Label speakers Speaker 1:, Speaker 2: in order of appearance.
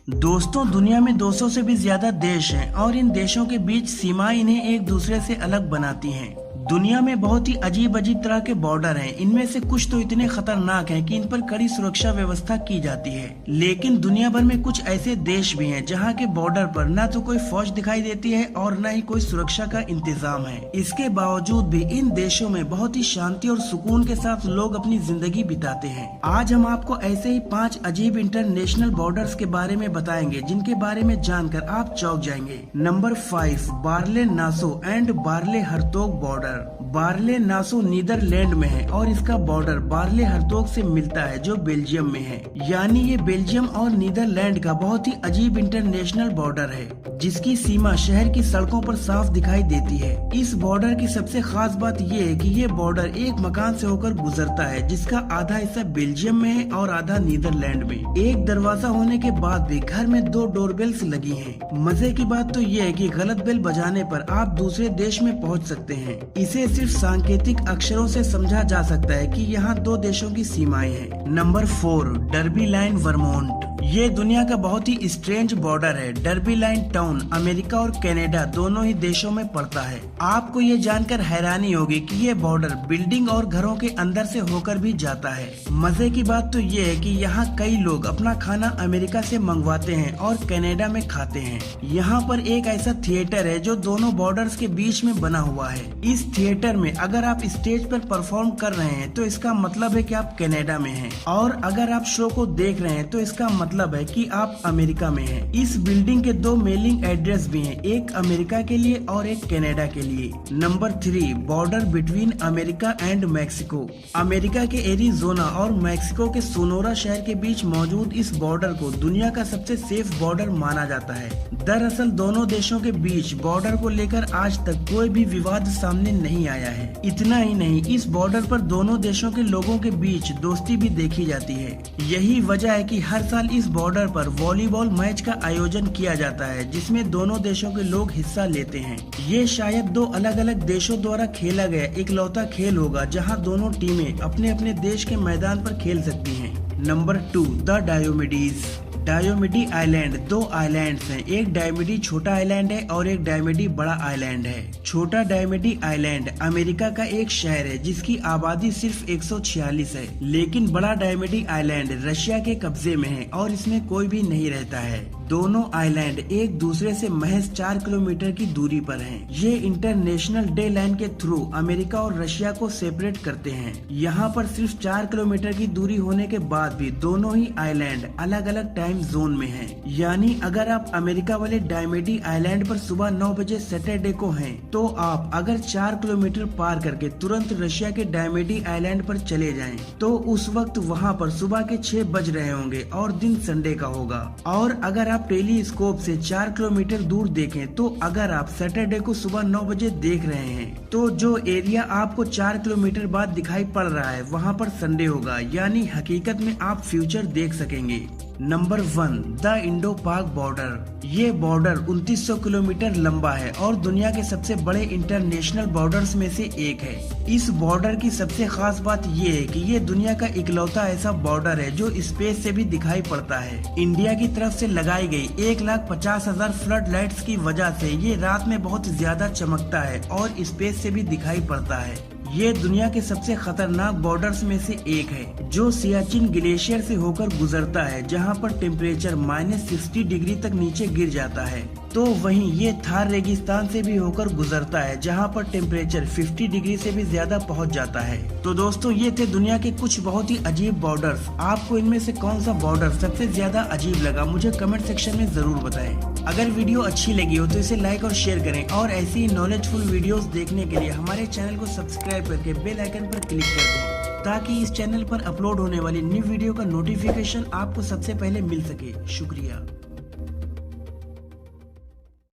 Speaker 1: दोस्तों, दुनिया में 200 से भी ज्यादा देश हैं और इन देशों के बीच सीमाएं इन्हें एक दूसरे से अलग बनाती हैं। दुनिया में बहुत ही अजीब अजीब तरह के बॉर्डर हैं। इनमें से कुछ तो इतने खतरनाक हैं कि इन पर कड़ी सुरक्षा व्यवस्था की जाती है। लेकिन दुनिया भर में कुछ ऐसे देश भी हैं जहां के बॉर्डर पर न तो कोई फौज दिखाई देती है और न ही कोई सुरक्षा का इंतजाम है। इसके बावजूद भी इन देशों में बहुत ही शांति और सुकून के साथ लोग अपनी जिंदगी बिताते हैं। आज हम आपको ऐसे ही 5 अजीब इंटरनेशनल बॉर्डर्स के बारे में बताएंगे जिनके बारे में जानकर आप चौंक जाएंगे। Number 5, Baarle Nassau and Baarle Hertog border. Baarle Nassau Netherlands में है और इसका बॉर्डर बार्ले हर्तोग से मिलता है जो बेल्जियम में है। यानी ये बेल्जियम और नीदरलैंड का बहुत ही अजीब इंटरनेशनल बॉर्डर है जिसकी सीमा शहर की सड़कों पर साफ दिखाई देती है। इस बॉर्डर की सबसे खास बात ये है कि ये बॉर्डर एक मकान से होकर गुजरता है जिसका आधा हिस्सा बेल्जियम में है और आधा नीदरलैंड में। एक दरवाजा होने के बाद भी घर में 2 डोरबेल्स लगी हैं। मजे की बात तो ये है कि गलत बेल बजाने पर आप दूसरे देश में पहुंच सकते हैं। इसे सिर्फ सांकेतिक अक्षरों से समझा जा सकता है कि यहाँ 2 देशों की सीमाएं हैं। Number 4, derby line Vermont. ये दुनिया का बहुत ही स्ट्रेंज बॉर्डर है। डर्बी लाइन टाउन अमेरिका और कनाडा दोनों ही देशों में पड़ता है। आपको ये जानकर हैरानी होगी कि ये बॉर्डर बिल्डिंग और घरों के अंदर से होकर भी जाता है। मजे की बात तो ये है कि यहाँ कई लोग अपना खाना अमेरिका से मंगवाते हैं और कनाडा में खाते हैं। यहाँ पर एक ऐसा थिएटर है जो दोनों बॉर्डर्स के बीच में बना हुआ है। इस थिएटर में अगर आप स्टेज पर परफॉर्म कर रहे हैं तो इसका मतलब है कि आप कनाडा में हैं, और अगर आप शो को देख रहे हैं तो इसका मतलब है कि आप अमेरिका में हैं। इस बिल्डिंग के 2 मेलिंग एड्रेस भी हैं, एक अमेरिका के लिए और एक कनाडा के लिए। Number 3, border between America and Mexico. America के एरिजोना और मैक्सिको के सोनोरा शहर के बीच मौजूद इस बॉर्डर को दुनिया का सबसे सेफ बॉर्डर माना जाता है। दरअसल दोनों देशों के बीच बॉर्डर को लेकर आज तक कोई भी विवाद सामने नहीं आया है। इतना ही नहीं, इस बॉर्डर पर दोनों देशों के लोगों के बीच दोस्ती भी देखी जाती है। यही वजह है कि हर साल इस बॉर्डर पर वॉलीबॉल मैच का आयोजन किया जाता है जिसमें दोनों देशों के लोग हिस्सा लेते हैं। ये शायद 2 अलग अलग देशों द्वारा खेला गया इकलौता खेल होगा जहां दोनों टीमें अपने अपने देश के मैदान पर खेल सकती हैं। Number 2, the Diomedes. Diomede island 2 islands हैं। एक डायोमिडी छोटा आइलैंड है और एक डायोमिडी बड़ा आइलैंड है। छोटा डायोमिडी आइलैंड अमेरिका का एक शहर है जिसकी आबादी सिर्फ 146 है, लेकिन बड़ा डायोमिडी आइलैंड रशिया के कब्जे में है और इसमें कोई भी नहीं रहता है। दोनों आइलैंड एक दूसरे से महज 4 किलोमीटर की दूरी पर हैं। ये इंटरनेशनल डे लाइन के थ्रू अमेरिका और रशिया को सेपरेट करते हैं। यहाँ पर सिर्फ 4 किलोमीटर की दूरी होने के बाद भी दोनों ही आइलैंड अलग अलग टाइम जोन में हैं। यानी अगर आप अमेरिका वाले डायोमिडी आइलैंड पर सुबह 9 बजे सैटरडे को हैं, तो आप अगर 4 किलोमीटर पार करके तुरंत रशिया के डायोमिडी आइलैंड पर चले जाएं, तो उस वक्त वहाँ पर सुबह के 6 बज रहे होंगे और दिन संडे का होगा। और अगर आप टेलीस्कोप से 4 किलोमीटर दूर देखें, तो अगर आप सैटरडे को सुबह 9 बजे देख रहे हैं, तो जो एरिया आपको 4 किलोमीटर बाद दिखाई पड़ रहा है वहाँ पर संडे होगा। यानी हकीकत में आप फ्यूचर देख सकेंगे। नंबर 1, द इंडो पाक बॉर्डर। ये बॉर्डर 2900 किलोमीटर लंबा है और दुनिया के सबसे बड़े इंटरनेशनल बॉर्डर्स में से एक है। इस बॉर्डर की सबसे खास बात ये है कि ये दुनिया का इकलौता ऐसा बॉर्डर है जो स्पेस से भी दिखाई पड़ता है। इंडिया की तरफ से लगाई गई 1,50,000 फ्लड लाइट्स की वजह से ये रात में बहुत ज्यादा चमकता है और स्पेस से भी दिखाई पड़ता है। ये दुनिया के सबसे खतरनाक बॉर्डर्स में से एक है जो सियाचिन ग्लेशियर से होकर गुजरता है, जहां पर टेम्परेचर -60 डिग्री तक नीचे गिर जाता है। तो वहीं ये थार रेगिस्तान से भी होकर गुजरता है जहां पर टेम्परेचर 50 डिग्री से भी ज्यादा पहुंच जाता है। तो दोस्तों, ये थे दुनिया के कुछ बहुत ही अजीब बॉर्डर्स। आपको इनमें से कौन सा बॉर्डर सबसे ज्यादा अजीब लगा, मुझे कमेंट सेक्शन में जरूर बताएं। अगर वीडियो अच्छी लगी हो तो इसे लाइक और शेयर करें और ऐसी ही नॉलेजफुल वीडियोस देखने के लिए हमारे चैनल को सब्सक्राइब करके बेल आइकन पर क्लिक कर दें ताकि इस चैनल पर अपलोड होने वाली न्यू वीडियो का नोटिफिकेशन आपको सबसे पहले मिल सके। शुक्रिया।